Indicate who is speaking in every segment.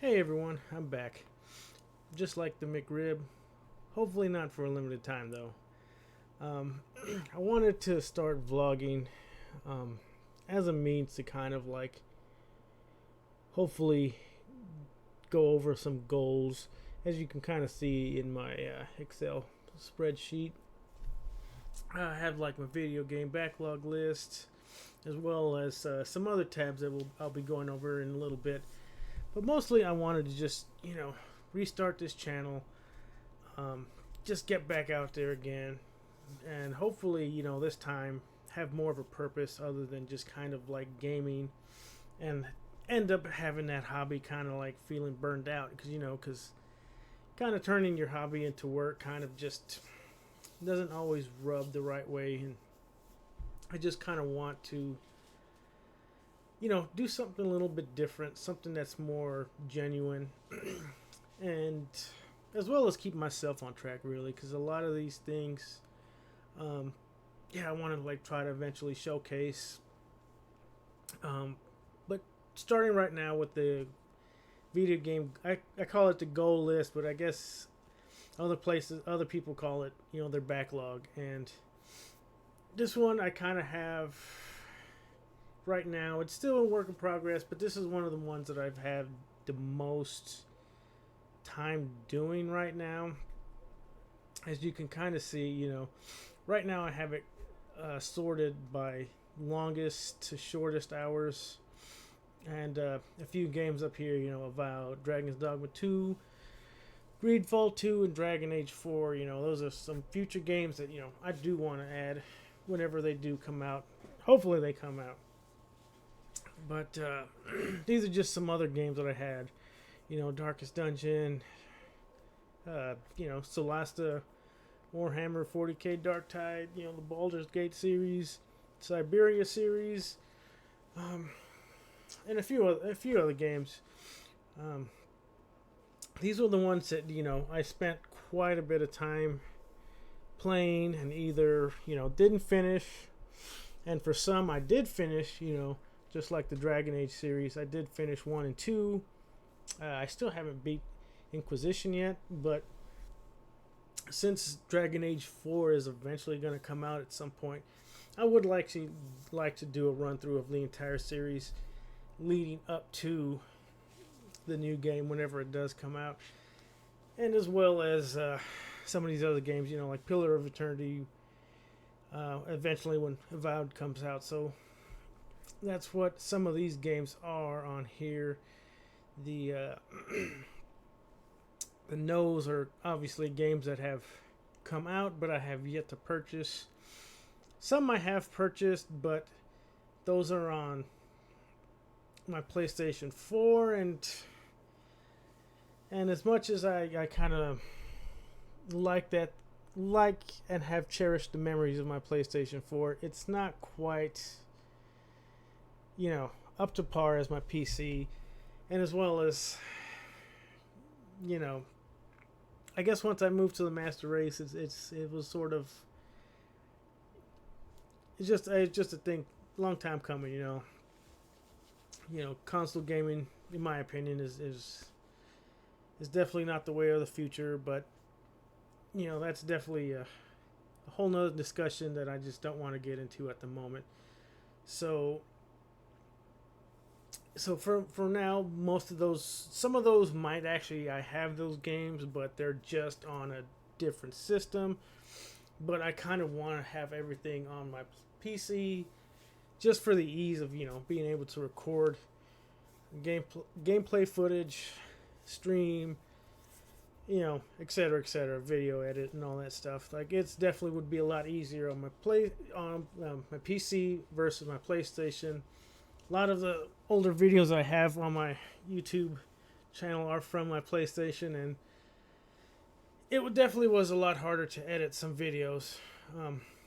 Speaker 1: Hey everyone, I'm back. Just like the McRib. Hopefully not for a limited time though. Um, I wanted to start vlogging as a means to kind of like hopefully go over some goals. As you can kind of see in my Excel spreadsheet, I have like my video game backlog list as well as some other tabs that I'll be going over in a little bit. But mostly I wanted to just, restart this channel, just get back out there again, and hopefully, this time have more of a purpose other than just kind of like gaming and end up having that hobby kind of like feeling burned out because kind of turning your hobby into work kind of just doesn't always rub the right way. And I just kind of want to do something a little bit different, something that's more genuine, and as well as keep myself on track, really, because a lot of these things, I want to like try to eventually showcase. But starting right now with the video game, I call it the goal list, but I guess other people call it, their backlog. And this one I kind of have right now. It's still a work in progress, but this is one of the ones that I've had the most time doing right now. As you can kind of see, right now I have it sorted by longest to shortest hours, and a few games up here, Avowed, Dragon's Dogma 2, Greedfall 2, and Dragon Age 4. Those are some future games that I do want to add whenever they do come out. Hopefully they come out. But these are just some other games that I had. Darkest Dungeon, Solasta, Warhammer 40k Dark Tide, the Baldur's Gate series, Siberia series, and a few other games. These were the ones that I spent quite a bit of time playing and either didn't finish, and for some I did finish. Just like the Dragon Age series, I did finish 1 and 2. I still haven't beat Inquisition yet, but since Dragon Age 4 is eventually going to come out at some point, I would like to do a run through of the entire series leading up to the new game whenever it does come out, and as well as some of these other games, like Pillar of Eternity, eventually when Avowed comes out. So that's what some of these games are on here. The the no's are obviously games that have come out, but I have yet to purchase. Some I have purchased, but those are on my PlayStation 4, and as much as I kind of like and have cherished the memories of my PlayStation 4, it's not quite up to par as my PC, and as well as I guess once I moved to the Master Race, it was sort of it's just a thing, long time coming. Console gaming, in my opinion, is definitely not the way of the future, but that's definitely a whole nother discussion that I just don't want to get into at the moment. So for now, some of those might actually, I have those games, but they're just on a different system. But I kind of want to have everything on my PC, just for the ease of being able to record gameplay footage, stream, etc., etc., video edit and all that stuff. Like, it's definitely would be a lot easier on my PC versus my PlayStation. A lot of the older videos I have on my YouTube channel are from my PlayStation, and it definitely was a lot harder to edit some videos.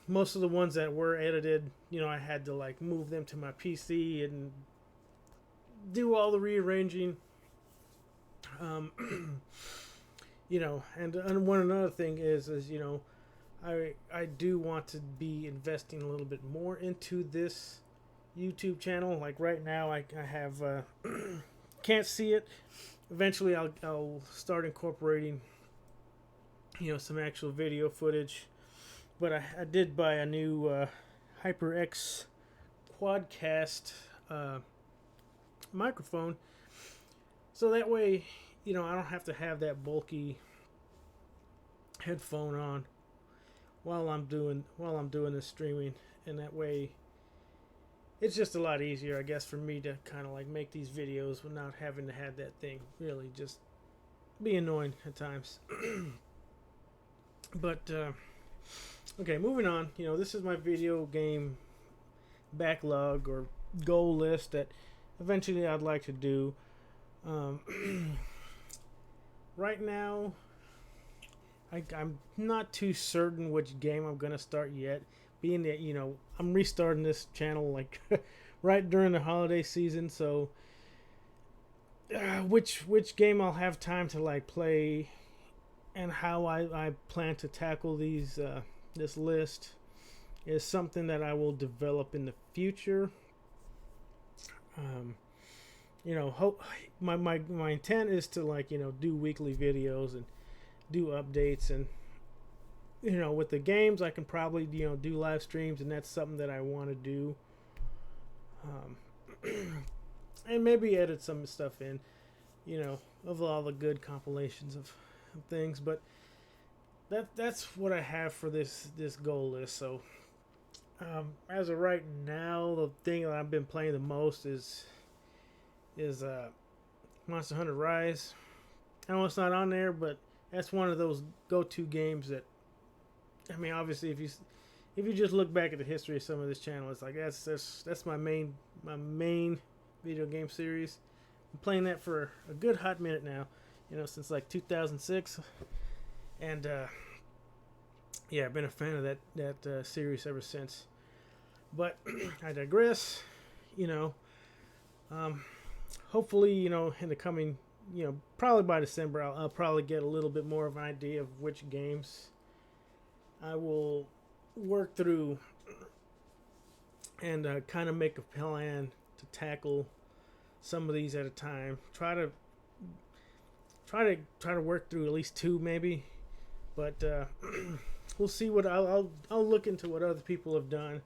Speaker 1: Most of the ones that were edited, I had to like move them to my PC and do all the rearranging. And one another thing is I do want to be investing a little bit more into this YouTube channel. Like right now, I have can't see it, eventually I'll start incorporating, some actual video footage. But I did buy a new HyperX Quadcast microphone, so that way, I don't have to have that bulky headphone on while I'm doing this streaming, and that way it's just a lot easier, I guess, for me to kind of like make these videos without having to have that thing really just be annoying at times. But okay, moving on. This is my video game backlog or goal list that eventually I'd like to do. Right now, I'm not too certain which game I'm gonna start yet. Being that I'm restarting this channel like right during the holiday season, so which game I'll have time to like play, and how I plan to tackle this list is something that I will develop in the future. My intent is to like do weekly videos and do updates, and with the games I can probably do live streams, and that's something that I want to do, and maybe edit some stuff in, of all the good compilations of things. But that's what I have for this goal list. So as of right now, the thing that I've been playing the most is Monster Hunter Rise. I know it's not on there, but that's one of those go-to games that, I mean, obviously, if you just look back at the history of some of this channel, it's like that's my main video game series. I'm playing that for a good hot minute now, since like 2006, and yeah, I've been a fan of that series ever since. But I digress. Hopefully, in the coming, probably by December, I'll probably get a little bit more of an idea of which games I will work through, and kind of make a plan to tackle some of these at a time. Try to work through at least two, maybe, but we'll see what I'll look into what other people have done,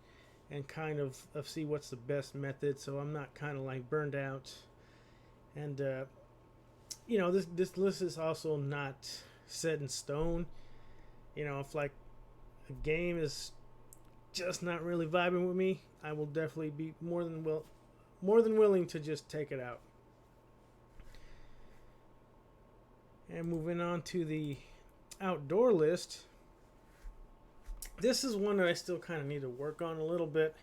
Speaker 1: and kind of see what's the best method, so I'm not kind of like burned out. And this list is also not set in stone. If like a game is just not really vibing with me, I will definitely be more than willing to just take it out. And moving on to the outdoor list, this is one that I still kind of need to work on a little bit.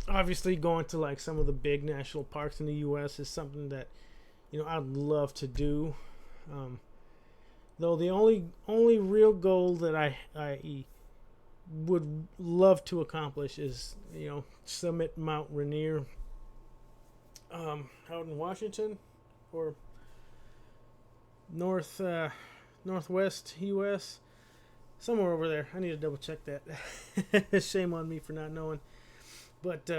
Speaker 1: Obviously, going to like some of the big national parks in the U.S. is something that I'd love to do. Though the only real goal that I would love to accomplish is summit Mount Rainier, out in Washington, or northwest U.S., somewhere over there. I need to double check that. Shame on me for not knowing. But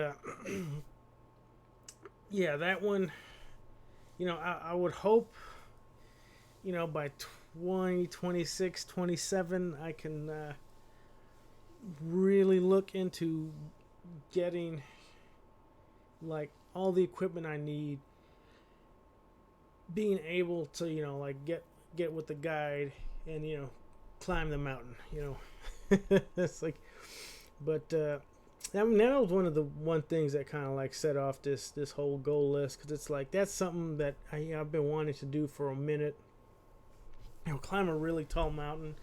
Speaker 1: yeah, that one, I would hope, by 2026, 27, I can really look into getting like all the equipment I need, being able to like get with the guide and climb the mountain. It's like, but that was one things that kind of like set off this whole goal list, because it's like that's something that I've been wanting to do for a minute. Climb a really tall mountain.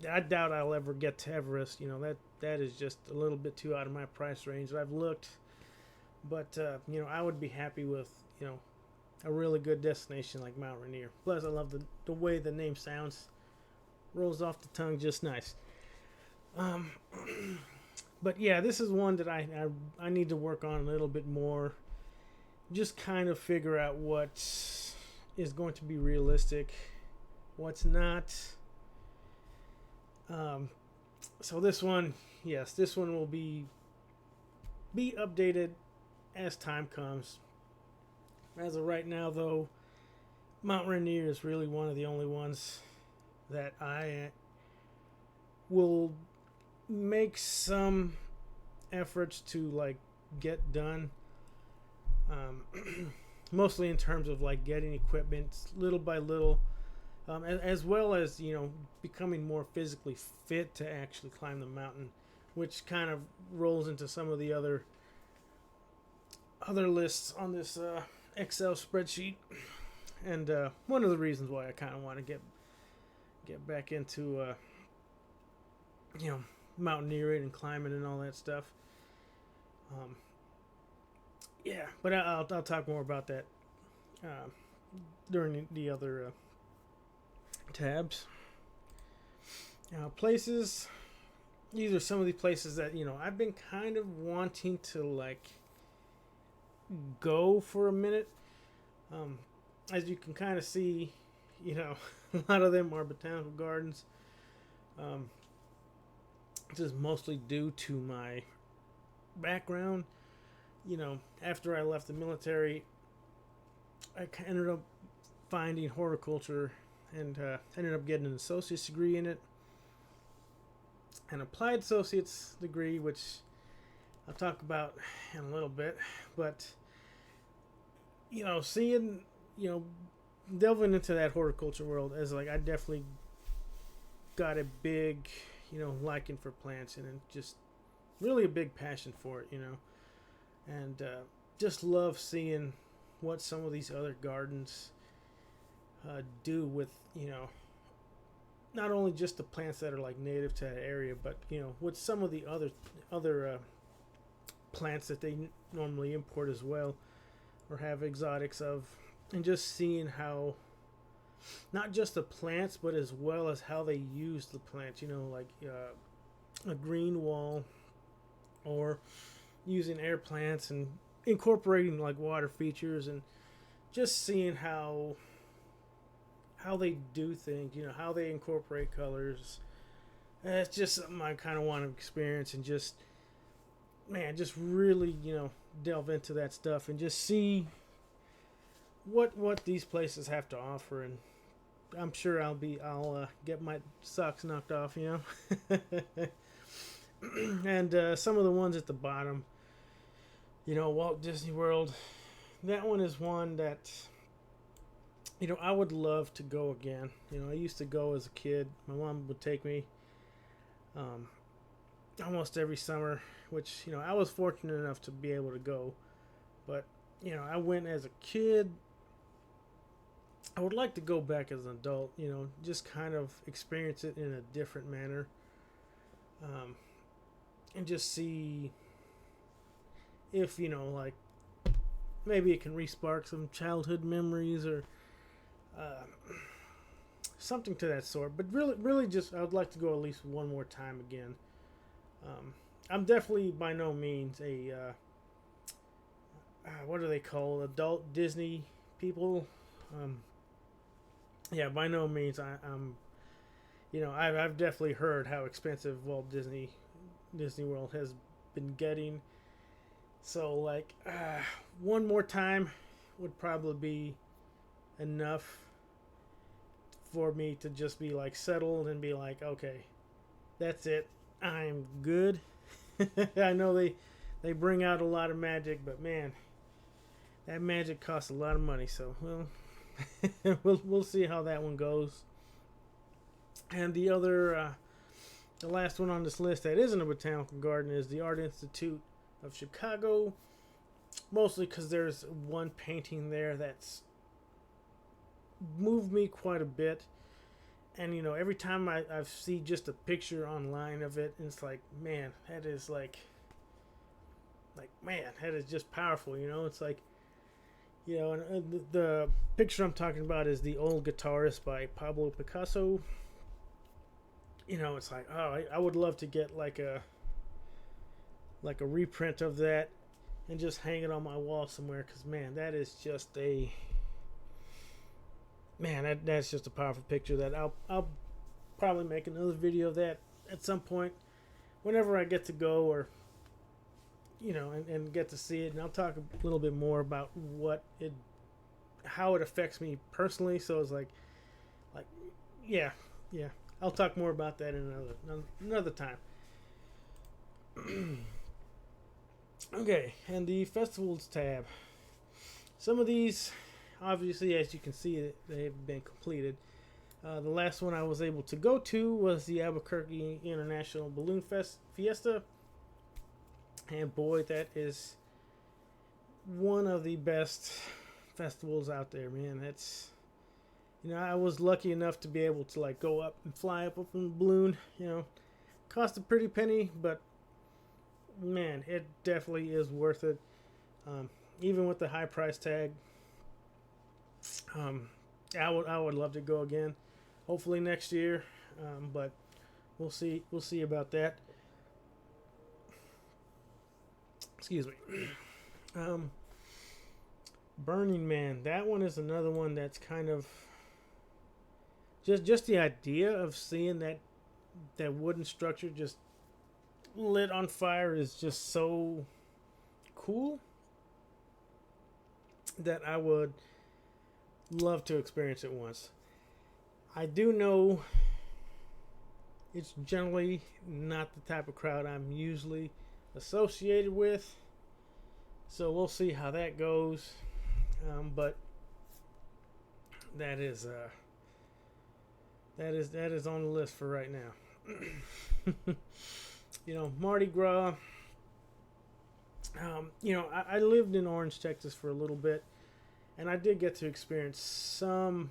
Speaker 1: I doubt I'll ever get to Everest. That is just a little bit too out of my price range. I've looked, but I would be happy with a really good destination like Mount Rainier. Plus, I love the way the name sounds. Rolls off the tongue just nice. But yeah, this is one that I need to work on a little bit more. Just kind of figure out what is going to be realistic, what's not. So this one, yes, this one will be updated as time comes. As of right now, though, Mount Rainier is really one of the only ones that I will make some efforts to like get done. Mostly in terms of like getting equipment little by little, as well as becoming more physically fit to actually climb the mountain, which kind of rolls into some of the other lists on this Excel spreadsheet. And one of the reasons why I kind of want to get back into mountaineering and climbing and all that stuff. Yeah, but I'll talk more about that during the other tabs. Places. These are some of the places that I've been kind of wanting to like go for a minute. As you can kind of see, a lot of them are botanical gardens. This is mostly due to my background. After I left the military, I ended up finding horticulture and ended up getting an associate's degree in it. An applied associate's degree, which I'll talk about in a little bit. But, seeing, delving into that horticulture world as like I definitely got a big, liking for plants and just really a big passion for it, and just love seeing what some of these other gardens do with, not only just the plants that are like native to that area, but with some of the other plants that they normally import as well, or have exotics of, and just seeing how not just the plants, but as well as how they use the plants. Like a green wall, or using air plants and incorporating like water features, and just seeing how they do things, how they incorporate colors. It's just something I kind of want to experience and just really, delve into that stuff and just see what these places have to offer. And I'm sure I'll get my socks knocked off, and some of the ones at the bottom, Walt Disney World, that one is one that I would love to go again. I used to go as a kid. My mom would take me almost every summer, which I was fortunate enough to be able to go. But I went as a kid. I would like to go back as an adult, just kind of experience it in a different manner, and just see if like maybe it can re-spark some childhood memories or something to that sort. But really just I would like to go at least one more time again. I'm definitely by no means a what do they call adult Disney people. Yeah, by no means I'm I've definitely heard how expensive Walt Disney World has been getting. So like one more time would probably be enough for me to just be like settled and be like, okay, that's it, I'm good. I know they bring out a lot of magic, but man, that magic costs a lot of money. So we'll see how that one goes. And the other the last one on this list that isn't a botanical garden is the Art Institute of Chicago, mostly because there's one painting there that's moved me quite a bit. And every time I see just a picture online of it, it's like, man, that is that is just powerful. It's like, and the picture I'm talking about is The Old Guitarist by Pablo Picasso. It's like, oh, I would love to get like a reprint of that and just hang it on my wall somewhere, because man, that is just that's just a powerful picture that I'll probably make another video of that at some point whenever I get to go, or and get to see it, and I'll talk a little bit more about what it how it affects me personally. So it's like, yeah, yeah. I'll talk more about that in another time. Okay, and the festivals tab. Some of these, obviously, as you can see, they've been completed. The last one I was able to go to was the Albuquerque International Balloon Fiesta. And boy, that is one of the best festivals out there, man. That's, I was lucky enough to be able to like go up and fly up in the balloon. Cost a pretty penny, but man, it definitely is worth it. Even with the high price tag, I would love to go again. Hopefully next year, but we'll see. We'll see about that. Excuse me. Burning Man. That one is another one that's kind of just the idea of seeing that wooden structure just lit on fire is just so cool that I would love to experience it once. I do know it's generally not the type of crowd I'm usually associated with, so we'll see how that goes. But that is on the list for right now. Mardi Gras. I lived in Orange, Texas for a little bit, and I did get to experience some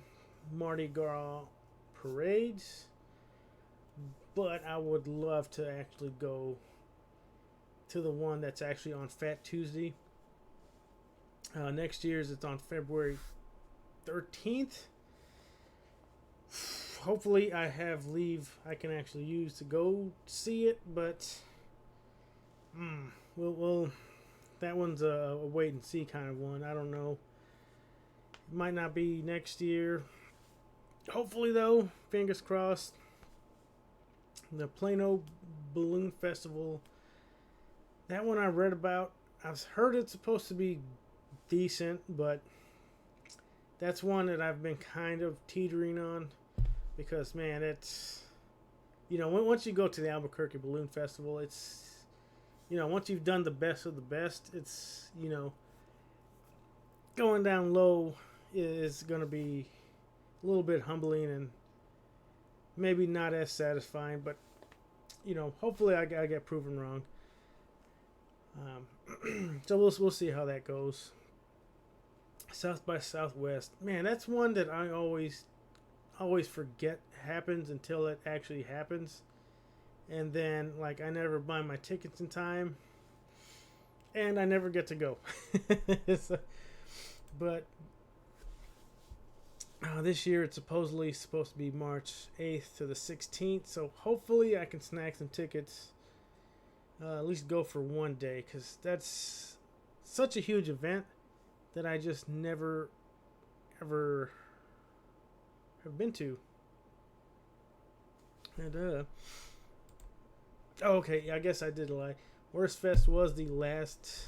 Speaker 1: Mardi Gras parades, but I would love to actually go to the one that's actually on Fat Tuesday. Next year's it's on February 13th. Hopefully I have leave I can actually use to go see it, but we'll that one's a wait and see kind of one. I don't know. It might not be next year. Hopefully though, fingers crossed. The Plano Balloon Festival. That one I read about. I've heard it's supposed to be decent, but that's one that I've been kind of teetering on because, man, it's, once you go to the Albuquerque Balloon Festival, it's, once you've done the best of the best, it's, going down low is going to be a little bit humbling and maybe not as satisfying, but, hopefully I get proven wrong. So we'll see how that goes. South by Southwest, man, that's one that I always forget happens until it actually happens, and then like I never buy my tickets in time, and I never get to go. But this year it's supposed to be March 8th to the 16th, so hopefully I can snag some tickets. At least go for one day, because that's such a huge event that I just never, ever have been to. And, okay, I guess I did lie. Worst Fest was the last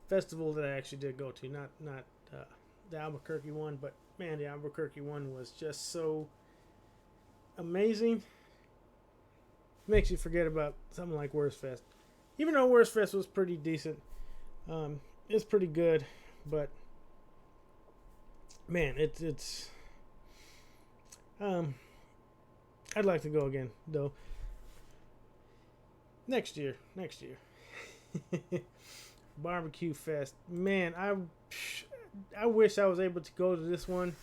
Speaker 1: festival that I actually did go to. Not the Albuquerque one, but, man, the Albuquerque one was just so amazing. Makes you forget about something like Worst Fest. Even though Worst Fest was pretty decent, it's pretty good, but man, it's I'd like to go again though. Next year. Barbecue Fest. Man, I wish I was able to go to this one,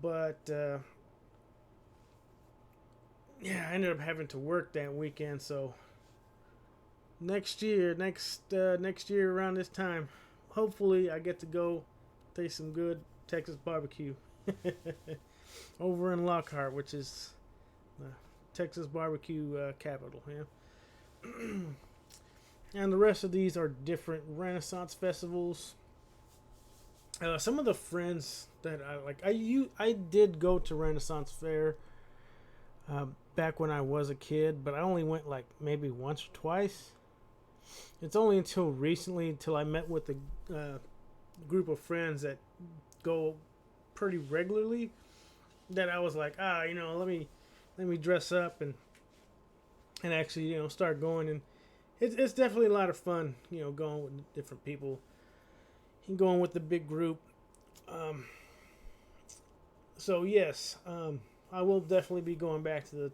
Speaker 1: but yeah, I ended up having to work that weekend, so next year around this time, hopefully I get to go taste some good Texas barbecue over in Lockhart, which is the Texas barbecue capital. Yeah. And the rest of these are different Renaissance festivals. Some of the friends that I like, I did go to Renaissance Fair back when I was a kid, but I only went like maybe once or twice. It's only until recently, until I met with the group of friends that go pretty regularly, that I was like, let me dress up and actually, start going. And it's definitely a lot of fun, going with different people and going with the big group. So yes, I will definitely be going back to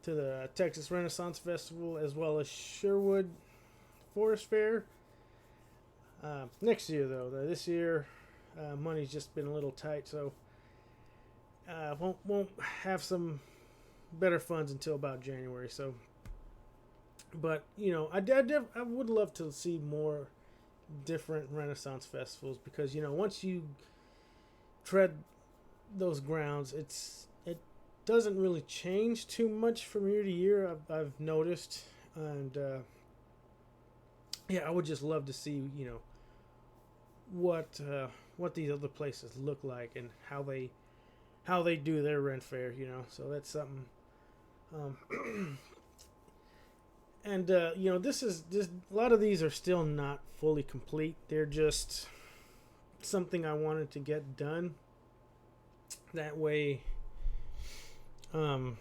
Speaker 1: the Texas Renaissance Festival, as well as Sherwood Forest Fair next year. Though this year, money's just been a little tight, so won't have some better funds until about January. So, but I would love to see more different Renaissance festivals, because once you tread those grounds, it doesn't really change too much from year to year. I've noticed, and I would just love to see what these other places look like and how they do their Ren Fair. So that's something. And this a lot of these are still not fully complete. They're just something I wanted to get done. That way, I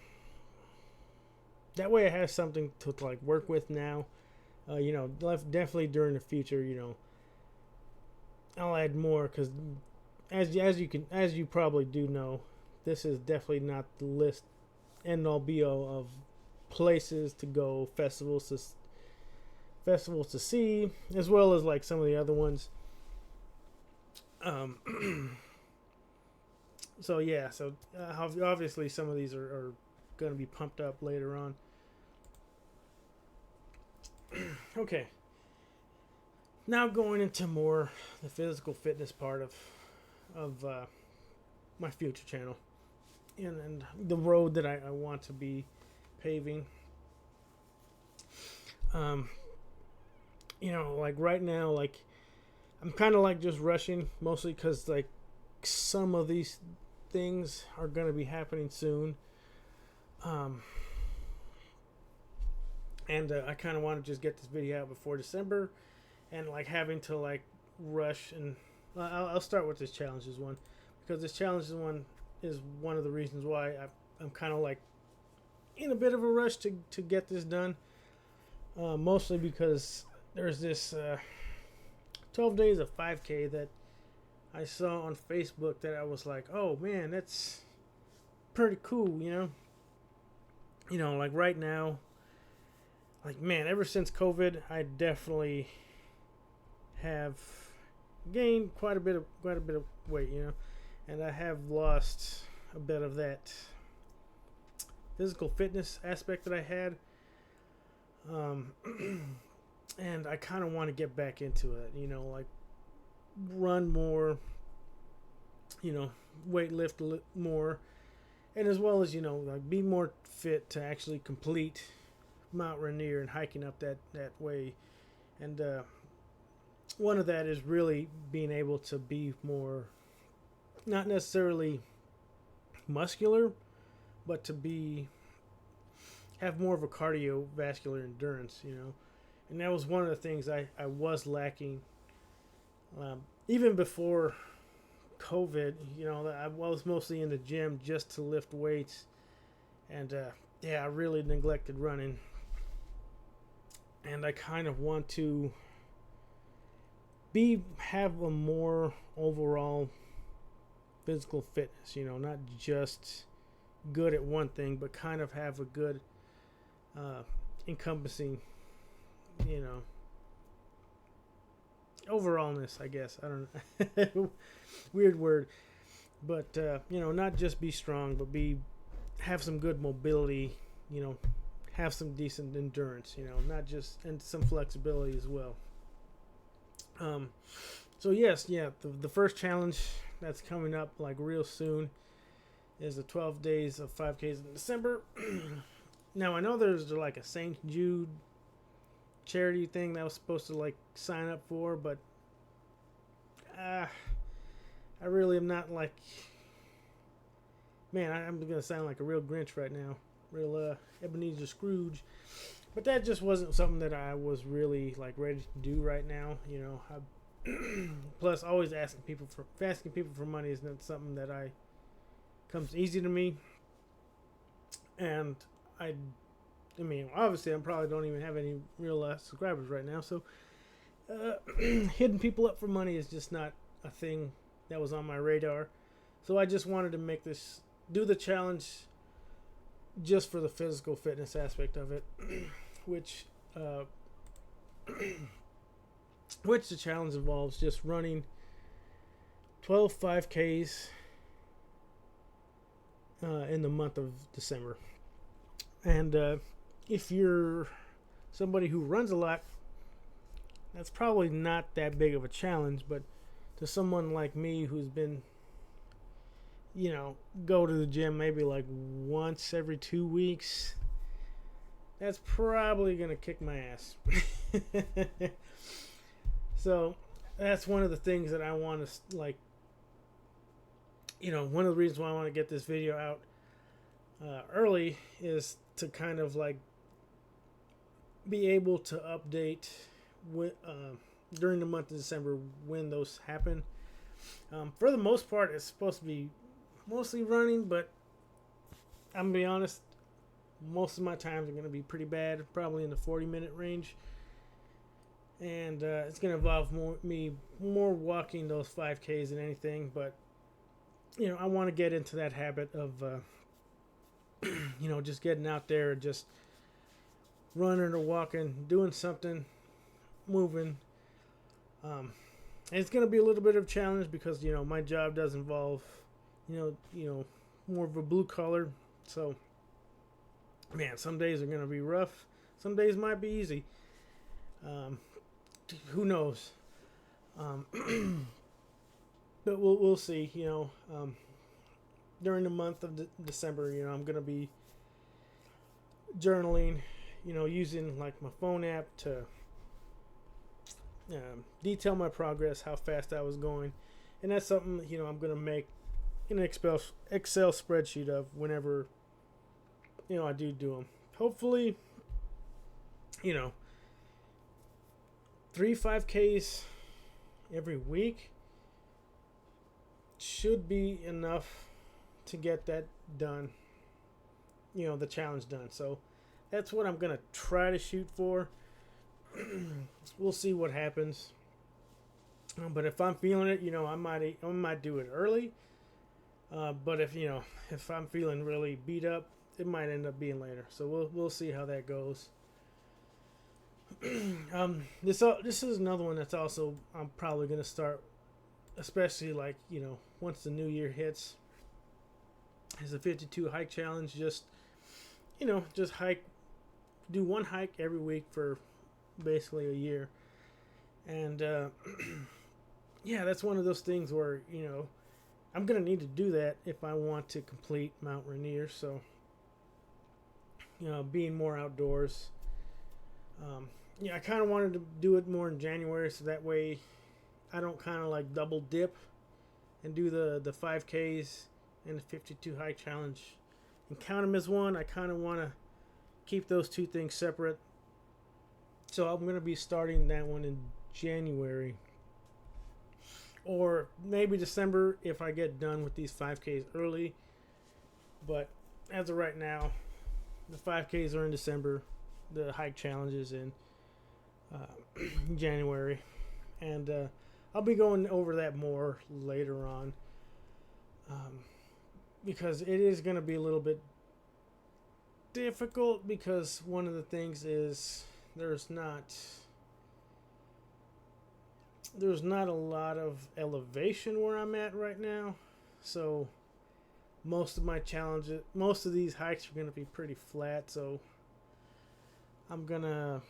Speaker 1: have something to like work with now. Definitely during the future, I'll add more, because as you probably do know, this is definitely not the list end all be all of places to go, festivals to see, as well as like some of the other ones. So obviously some of these are going to be pumped up later on. Okay, now going into more the physical fitness part of my future channel, and the road that I want to be paving. Like right now, like I'm kind of like just rushing, mostly because like some of these things are going to be happening soon. And I kind of want to just get this video out before December, and like having to like rush. And I'll start with this challenges one, because this challenges one is one of the reasons why I'm kind of like in a bit of a rush to get this done. Mostly because there's this 12 days of 5K that I saw on Facebook that I was like, oh man, that's pretty cool, like right now, like man, ever since COVID, I definitely have gained quite a bit of weight, and I have lost a bit of that physical fitness aspect that I had. And I kind of want to get back into it, like run more, weight lift more, and as well as like be more fit to actually complete Mount Rainier and hiking up that way. And one of that is really being able to be more, not necessarily muscular, but to have more of a cardiovascular endurance, and that was one of the things I was lacking even before COVID. I was mostly in the gym just to lift weights, and I really neglected running, and I kind of want to have a more overall physical fitness, not just good at one thing, but kind of have a good encompassing, overallness, I guess. I don't know. Weird word. But not just be strong, but have some good mobility, have some decent endurance, not just, and some flexibility as well. So yes, the first challenge that's coming up like real soon is the 12 days of 5Ks in December. Now I know there's like a St. Jude charity thing that I was supposed to like sign up for, but I really am not like, man, I'm gonna sound like a real Grinch right now, real Ebenezer Scrooge, but that just wasn't something that I was really like ready to do right now. Plus, always asking people for money is not something that comes easy to me. And I mean, obviously, I probably don't even have any real subscribers right now. So, hitting people up for money is just not a thing that was on my radar. So I just wanted to do the challenge just for the physical fitness aspect of it, which which the challenge involves just running 12 5Ks in the month of December. And if you're somebody who runs a lot, that's probably not that big of a challenge. But to someone like me who's been, go to the gym maybe like once every 2 weeks, that's probably going to kick my ass. So that's one of the things that I want to, one of the reasons why I want to get this video out early is to kind of be able to update during the month of December when those happen. For the most part, it's supposed to be mostly running, but I'm gonna be honest, most of my times are going to be pretty bad, probably in the 40-minute range. And it's going to involve more walking those 5Ks than anything. But, I want to get into that habit of, just getting out there and just running or walking, doing something, moving. And it's going to be a little bit of a challenge because, my job does involve, more of a blue collar. So, man, some days are going to be rough. Some days might be easy. Who knows? But we'll see. During the month of December, I'm gonna be journaling. Using my phone app to detail my progress, how fast I was going, and that's something I'm gonna make an Excel spreadsheet of whenever I do them. Hopefully, 3 5Ks every week should be enough to get that done, the challenge done. So that's what I'm going to try to shoot for. We'll see what happens. But if I'm feeling it, I might do it early. But if I'm feeling really beat up, it might end up being later. So we'll see how that goes. This is another one that's also I'm probably gonna start, especially once the new year hits. Is a 52 hike challenge. Just hike, do one hike every week for basically a year, and yeah, that's one of those things where I'm gonna need to do that if I want to complete Mount Rainier. So being more outdoors. I kind of wanted to do it more in January, so that way I don't kind of double dip and do the 5Ks and the 52 hike challenge and count them as one. I kind of want to keep those two things separate. So I'm going to be starting that one in January or maybe December if I get done with these 5Ks early. But as of right now, the 5Ks are in December. The hike challenges in January, and I'll be going over that more later on, because it is going to be a little bit difficult, because one of the things is there's not a lot of elevation where I'm at right now, so most of these hikes are going to be pretty flat. So I'm gonna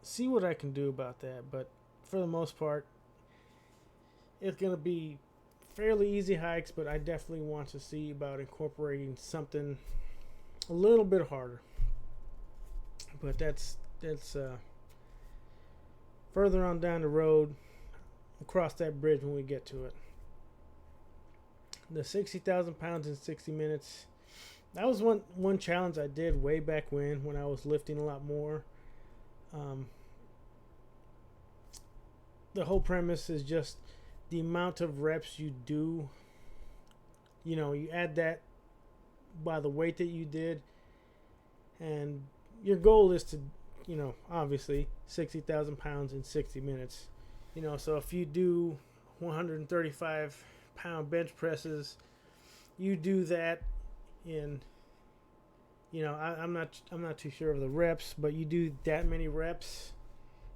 Speaker 1: see what I can do about that, but for the most part, it's gonna be fairly easy hikes. But I definitely want to see about incorporating something a little bit harder. But that's further on down the road. We'll cross that bridge when we get to it. The 60,000 pounds in 60 minutes. That was one challenge I did way back when I was lifting a lot more. the whole premise is just the amount of reps you do. You know, you add that by the weight that you did, and your goal is to, you know, obviously 60,000 pounds in 60 minutes. You know, so if you do 135-pound bench presses, you do that in, you know, I'm not too sure of the reps, but you do that many reps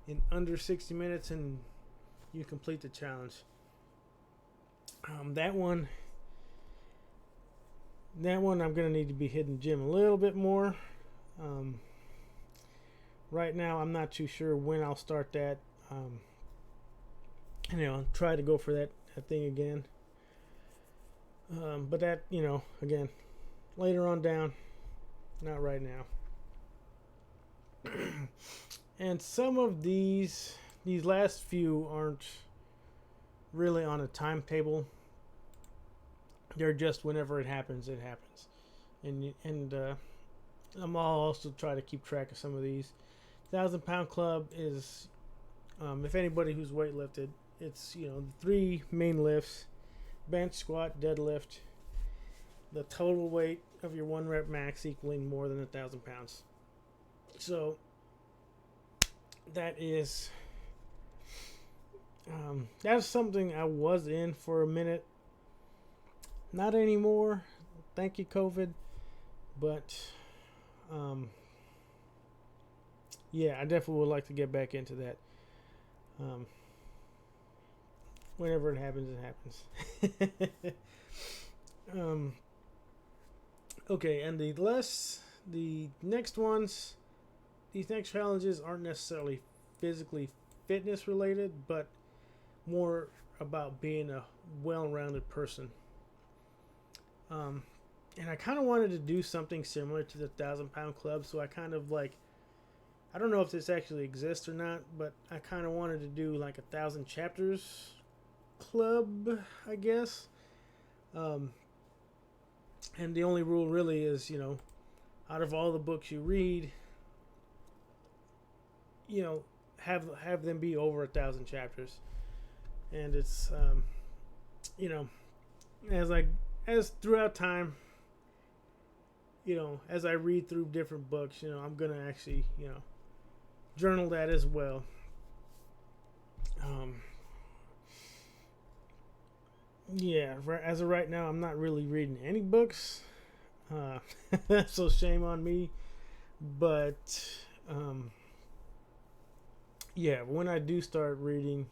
Speaker 1: in under 60 minutes and you complete the challenge. That one I'm gonna need to be hitting the gym a little bit more. Right now I'm not too sure when I'll start that. You know, try to go for that thing again. But that, you know, again, later on down, not right now. And some of these last few aren't really on a timetable. They're just whenever it happens, it happens. And I'm also try to keep track of some of these. 1,000-pound club is, if anybody who's weightlifted, it's, you know, the 3 main lifts: bench, squat, deadlift. The total weight of your 1 rep max equaling more than 1,000 pounds. So that is that's something I was in for a minute. Not anymore. Thank you, COVID. But yeah, I definitely would like to get back into that. Whenever it happens, it happens. Okay, and the next ones, these next challenges aren't necessarily physically fitness related, but more about being a well-rounded person. And I kind of wanted to do something similar to the 1,000-pound club, so I kind of like, I don't know if this actually exists or not, but I kind of wanted to do like 1,000 chapters club, I guess. And the only rule really is, you know, out of all the books you read, you know, have them be over 1,000 chapters. And it's, you know, as throughout time, you know, as I read through different books, you know, I'm gonna actually, you know, journal that as well. Yeah, as of right now, I'm not really reading any books. So shame on me. But yeah, when I do start reading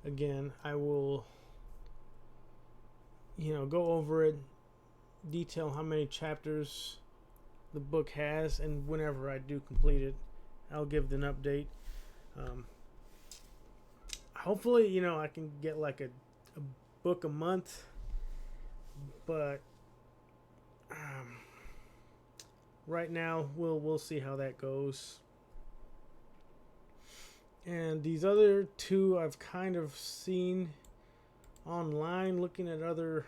Speaker 1: again, I will, you know, go over it, detail how many chapters the book has, and whenever I do complete it, I'll give an update. Hopefully, you know, I can get like a book a month, but right now we'll see how that goes. And these other 2 I've kind of seen online, looking at other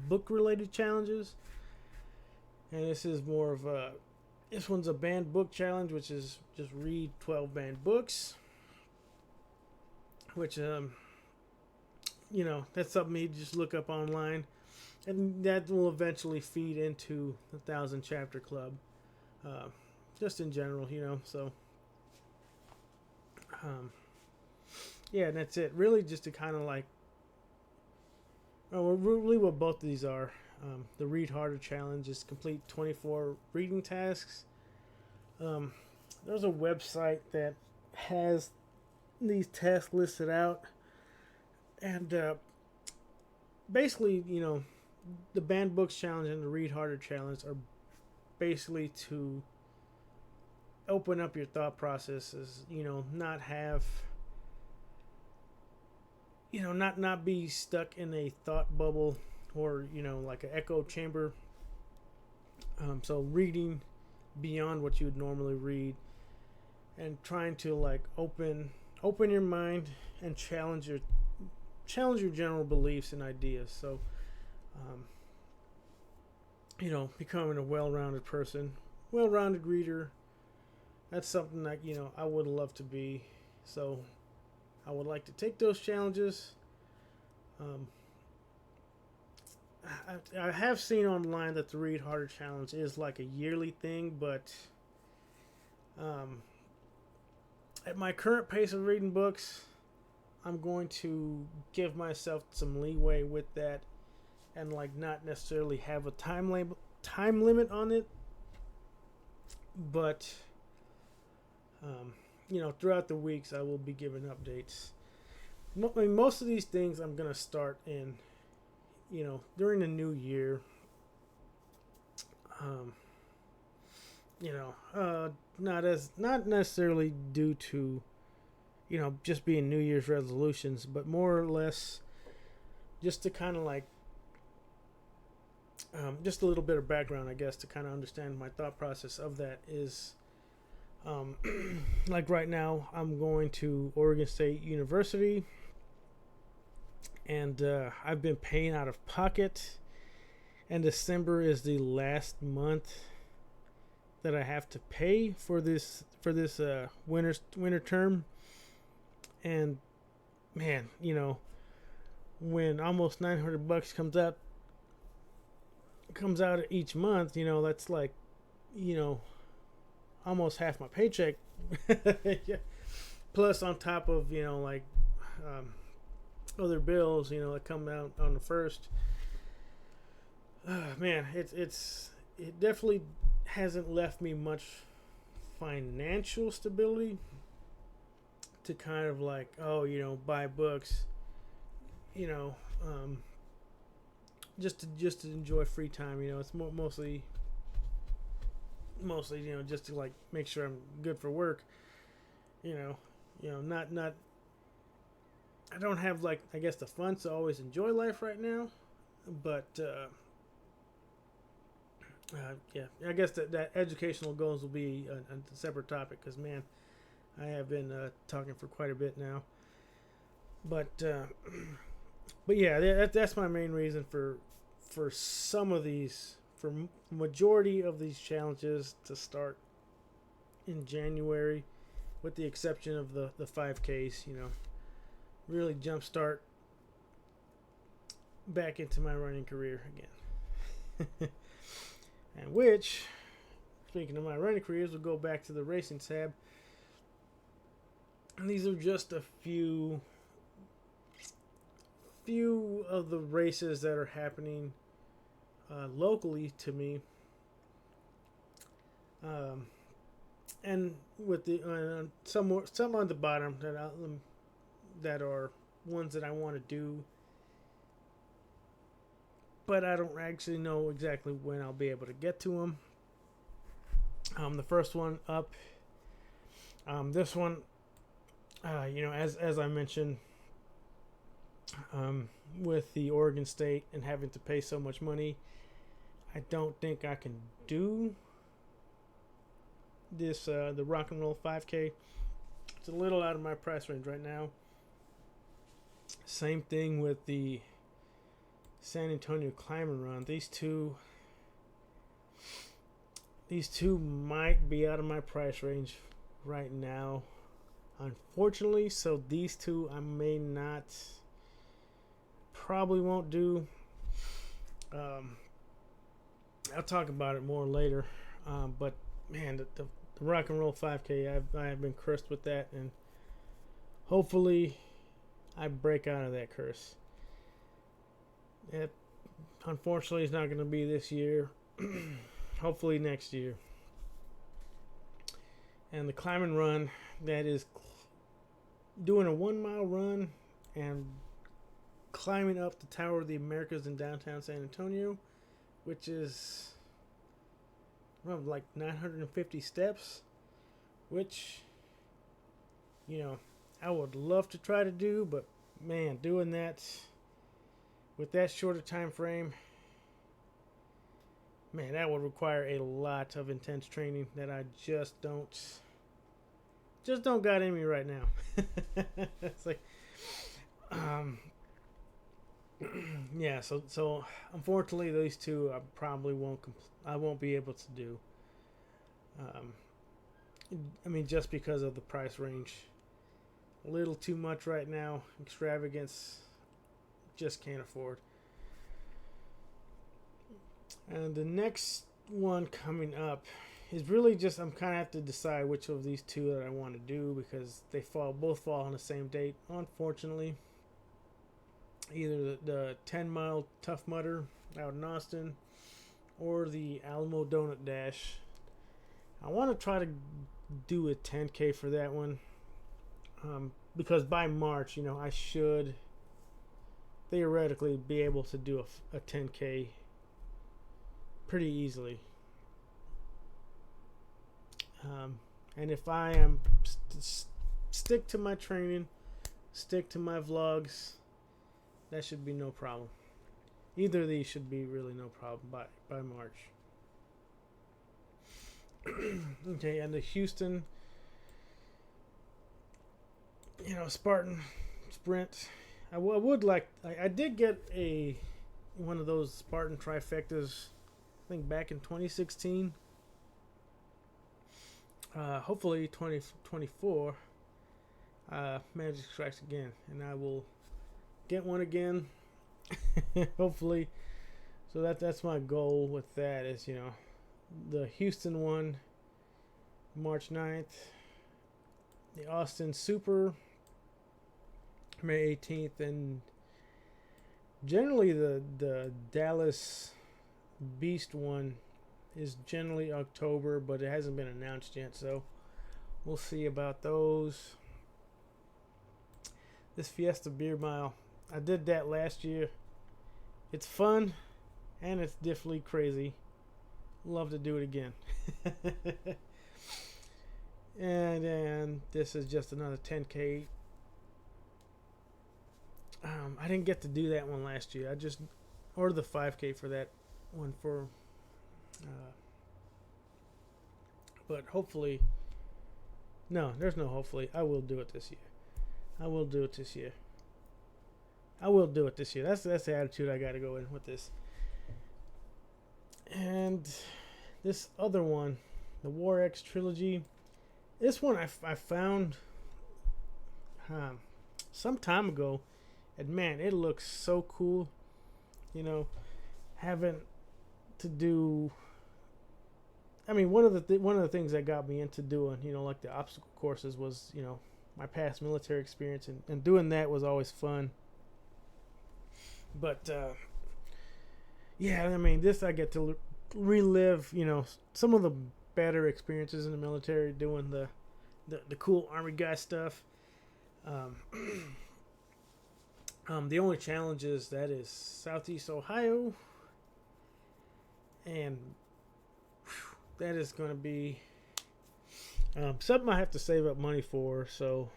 Speaker 1: book related challenges, and this is more of a, this one's a banned book challenge, which is just read 12 banned books, which you know, that's something you just look up online, and that will eventually feed into the 1,000 chapter club, just in general, you know. So yeah, and that's it really, just to kind of like, really what both of these are. The Read Harder challenge is complete 24 reading tasks. There's a website that has these tasks listed out, and basically, you know, the Banned Books challenge and the Read Harder challenge are basically to open up your thought processes, you know, not have, you know, not be stuck in a thought bubble, or, you know, like an echo chamber. So reading beyond what you would normally read, and trying to like open your mind and challenge your general beliefs and ideas. So you know, becoming a well-rounded person, reader, that's something that, you know, I would love to be. So I would like to take those challenges. Um, I have seen online that the Read Harder Challenge is like a yearly thing, but um, at my current pace of reading books, I'm going to give myself some leeway with that and like not necessarily have a time limit on it, but throughout the weeks I will be giving updates. I mean, most of these things I'm gonna start in, during the new year. Um, not necessarily due to, just being New Year's resolutions, but more or less just to kind of like, just a little bit of background, I guess, to kind of understand my thought process of that is, like right now, I'm going to Oregon State University, and I've been paying out of pocket, and December is the last month that I have to pay for this winter term, and man, when almost $900 comes out each month, that's like, almost half my paycheck. Yeah. Plus on top of, other bills, that come out on the first. Man, it definitely hasn't left me much financial stability to kind of like, buy books, just to enjoy free time. It's mostly just to like make sure I'm good for work. Not I don't have like, I guess, the funds to always enjoy life right now, but yeah, I guess that educational goals will be a separate topic, because man, I have been talking for quite a bit now. But yeah, that's my main reason for some of these, for majority of these challenges to start in January, with the exception of the 5Ks. Really jumpstart back into my running career again. And which, speaking of my running careers, we'll go back to the racing tab. And these are just a few of the races that are happening locally to me. And with the some on the bottom that are ones that I want to do, but I don't actually know exactly when I'll be able to get to them. The first one up, this one, as I mentioned, with the Oregon State and having to pay so much money, I don't think I can do this, the Rock and Roll 5K. It's a little out of my price range right now. Same thing with the San Antonio Climb and Run. These two might be out of my price range right now, unfortunately. So these two I may not, probably won't do. I'll talk about it more later. But man, the Rock and Roll 5K, I have been cursed with that, and hopefully I break out of that curse. It unfortunately is not going to be this year. Hopefully next year. And the Climb and Run, that is doing a 1 mile run and climbing up the Tower of the Americas in downtown San Antonio, which is like 950 steps, which, I would love to try to do, but man, doing that with that shorter time frame, man, that would require a lot of intense training that I just don't got in me right now. It's like, yeah, so unfortunately these two I probably won't be able to do. I mean, just because of the price range. a little too much right now. Extravagance, just can't afford. And the next one coming up is really just, I'm kind of have to decide which of these two that I want to do, because they both fall on the same date, unfortunately. Either the 10-mile Tough Mudder out in Austin or the Alamo Donut Dash. I want to try to do a 10K for that one, because by March, I should theoretically be able to do a 10K pretty easily. And if I am stick to my training, stick to my vlogs, that should be no problem. Either of these should be really no problem by March. Okay, and the Houston, Spartan Sprint. I would like. I did get one of those Spartan trifectas, I think back in 2016. Hopefully 2024 Magic strikes again, and I will get one again. Hopefully. So that's my goal with that is, the Houston one, March 9th. The Austin Super, May 18th. And generally the Dallas Beast one is generally October, but it hasn't been announced yet, so we'll see about those. This Fiesta Beer Mile, I did that last year. It's fun, and it's definitely crazy. Love to do it again. And then this is just another 10K. I didn't get to do that one last year. I just ordered the 5K for that one but hopefully, no, there's no hopefully. I will do it this year. That's the attitude I got to go in with this. And this other one, the War X Trilogy. This one I found some time ago, and man, it looks so cool. Having to do. I mean, one of the things that got me into doing, like the obstacle courses was, my past military experience, and doing that was always fun. But yeah, I mean, this I get to relive, some of the better experiences in the military, doing the cool Army guy stuff. The only challenge is that is Southeast Ohio, and that is going to be something I have to save up money for. So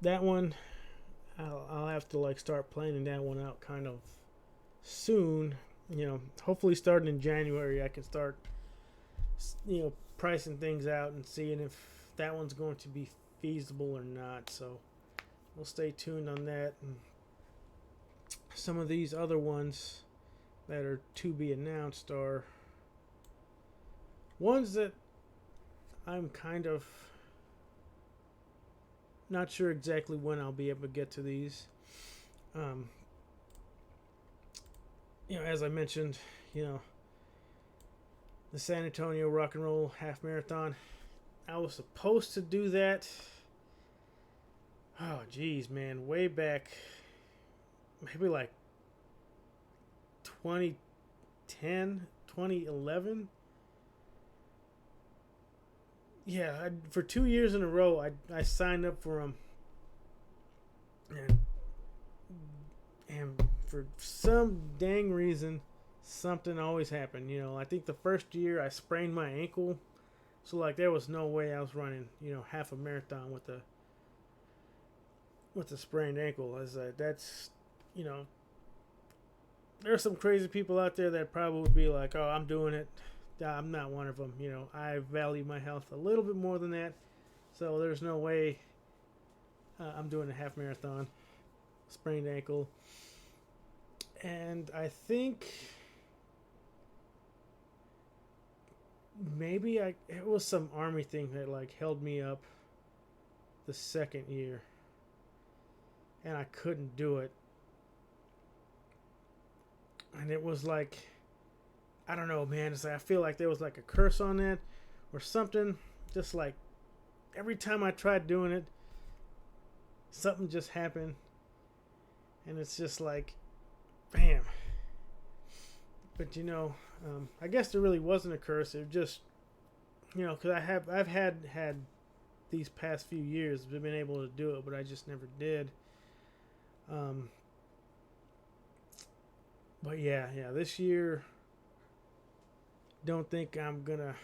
Speaker 1: that one, I'll have to start planning that one out kind of soon. Hopefully starting in January, I can start pricing things out and seeing if that one's going to be feasible or not. So we'll stay tuned on that. And some of these other ones that are to be announced are ones that I'm kind of not sure exactly when I'll be able to get to these. As I mentioned, the San Antonio Rock and Roll Half Marathon. I was supposed to do that. Oh, geez, man. Way back, maybe 2010, 2011. Yeah, for 2 years in a row, I signed up for them. And for some dang reason, something always happened. I think the first year I sprained my ankle. So there was no way I was running, half a marathon with a sprained ankle. That's, there's some crazy people out there that probably would be like, oh, I'm doing it. I'm not one of them. I value my health a little bit more than that. So there's no way I'm doing a half marathon, sprained ankle. And I think maybe it was some army thing that like held me up the second year, and I couldn't do it. And it was like, I don't know, man. It's like I feel like there was like a curse on it or something. Just like every time I tried doing it, something just happened, and it's just like, bam. But I guess there really wasn't a curse. It just, because I've had these past few years been able to do it, but I just never did. But yeah, this year, don't think I'm gonna,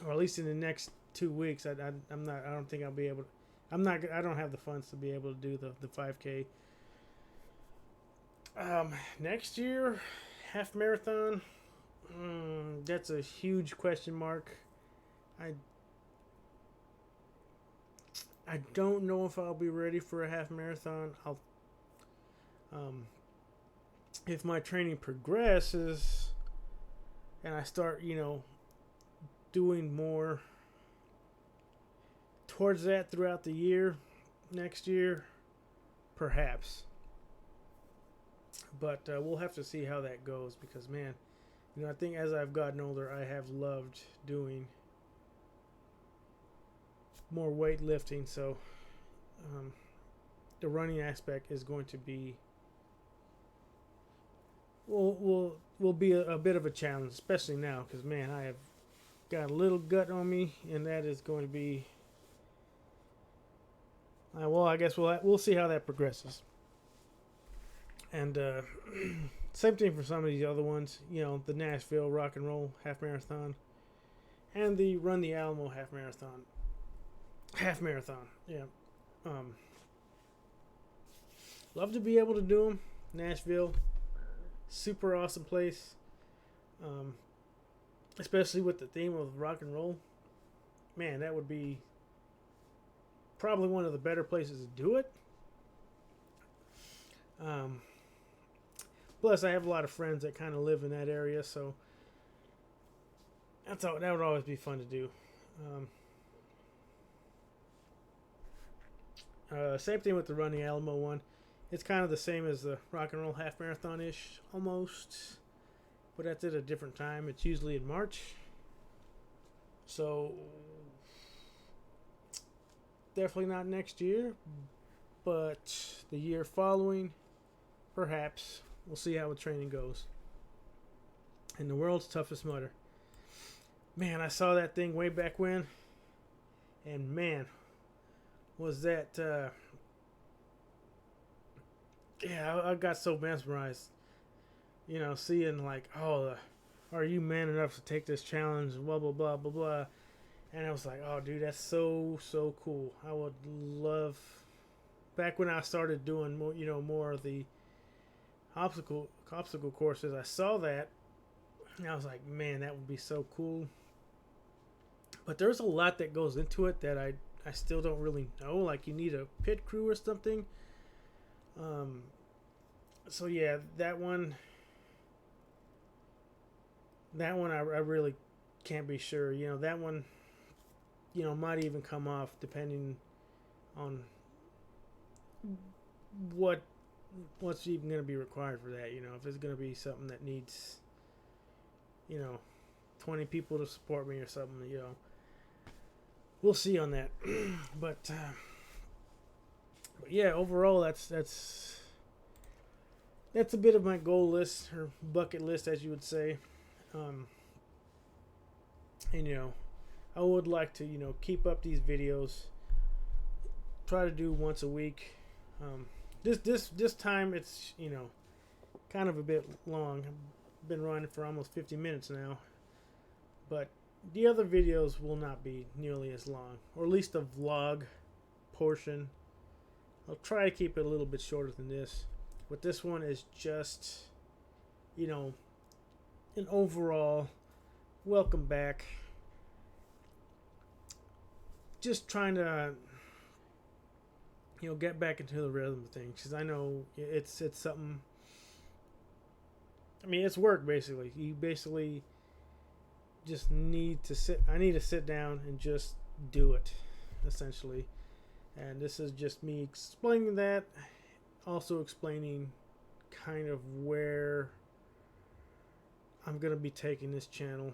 Speaker 1: or at least in the next 2 weeks, I'm not. I don't think I'll be able to. I'm not. I don't have the funds to be able to do the 5K. Next year, half marathon. That's a huge question mark. I don't know if I'll be ready for a half marathon. If my training progresses and I start, doing more towards that throughout the year, next year, perhaps. But we'll have to see how that goes because, man, I think as I've gotten older, I have loved doing more weightlifting. So the running aspect is going to be will be a bit of a challenge, especially now because, man, I have got a little gut on me, and that is going to be. Well, I guess we'll see how that progresses. And same thing for some of these other ones. The Nashville Rock and Roll Half Marathon and the Run the Alamo Half Marathon. Yeah. Love to be able to do them. Nashville, super awesome place. Especially with the theme of rock and roll. Man, that would be probably one of the better places to do it. Plus, I have a lot of friends that kind of live in that area, so that would always be fun to do. Same thing with the Run the Alamo one. It's kind of the same as the Rock and Roll Half Marathon-ish, almost. But that's at a different time. It's usually in March. So, definitely not next year. But the year following, perhaps. We'll see how the training goes. And the world's toughest mudder. Man, I saw that thing way back when. And man, was that... I got so mesmerized. Seeing like, are you man enough to take this challenge? Blah, blah, blah, blah, blah. And I was like, oh, dude, that's so, so cool. I would love... Back when I started doing more, more of the obstacle courses, I saw that, and I was like, man, that would be so cool. But there's a lot that goes into it that I still don't really know. Like, you need a pit crew or something. So yeah, that one I really can't be sure. That one, might even come off depending on what's even going to be required for that. If it's going to be something that needs 20 people to support me or something, we'll see on that. but yeah, overall that's a bit of my goal list or bucket list, as you would say. And I would like to keep up these videos, try to do once a week. This time it's kind of a bit long. I've been running for almost 50 minutes now, but the other videos will not be nearly as long, or at least the vlog portion. I'll try to keep it a little bit shorter than this, but this one is just an overall welcome back. Just trying to get back into the rhythm of things, because I know it's something. I mean, it's work basically. You basically just need to sit. I need to sit down and just do it, essentially. And this is just me explaining that, also explaining kind of where I'm gonna be taking this channel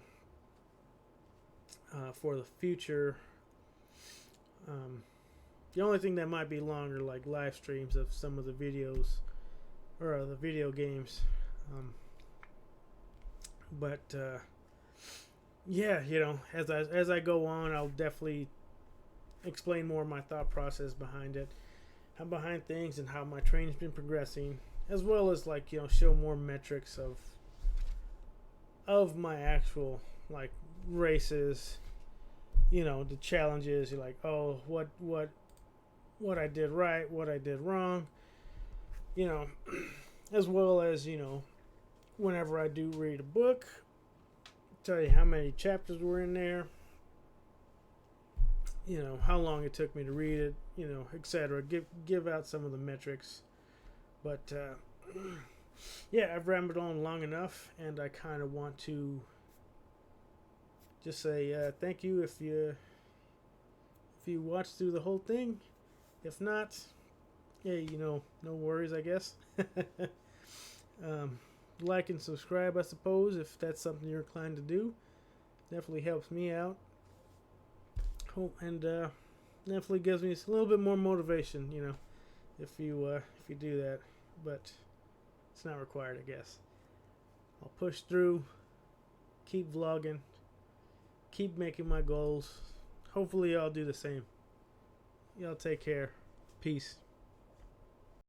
Speaker 1: for the future. The only thing that might be longer, like live streams of some of the videos or the video games. But yeah, you know, as I go on, I'll definitely explain more of my thought process behind it, behind things, and how my training's been progressing, as well as, like, you know, show more metrics of my actual, like, races. You know, the challenges. You're like, oh, what I did right, what I did wrong. You know, as well as, you know, whenever I do read a book, tell you how many chapters were in there, you know, how long it took me to read it, you know, etc. Give out some of the metrics. But yeah, I've rambled on long enough, and I kind of want to just say thank you if you watched through the whole thing. If not, yeah, you know, no worries, I guess. Like and subscribe, I suppose, if that's something you're inclined to do. Definitely helps me out. And definitely gives me a little bit more motivation, you know, if you do that. But it's not required, I guess. I'll push through, keep vlogging, keep making my goals. Hopefully y'all do the same. Y'all take care. Peace.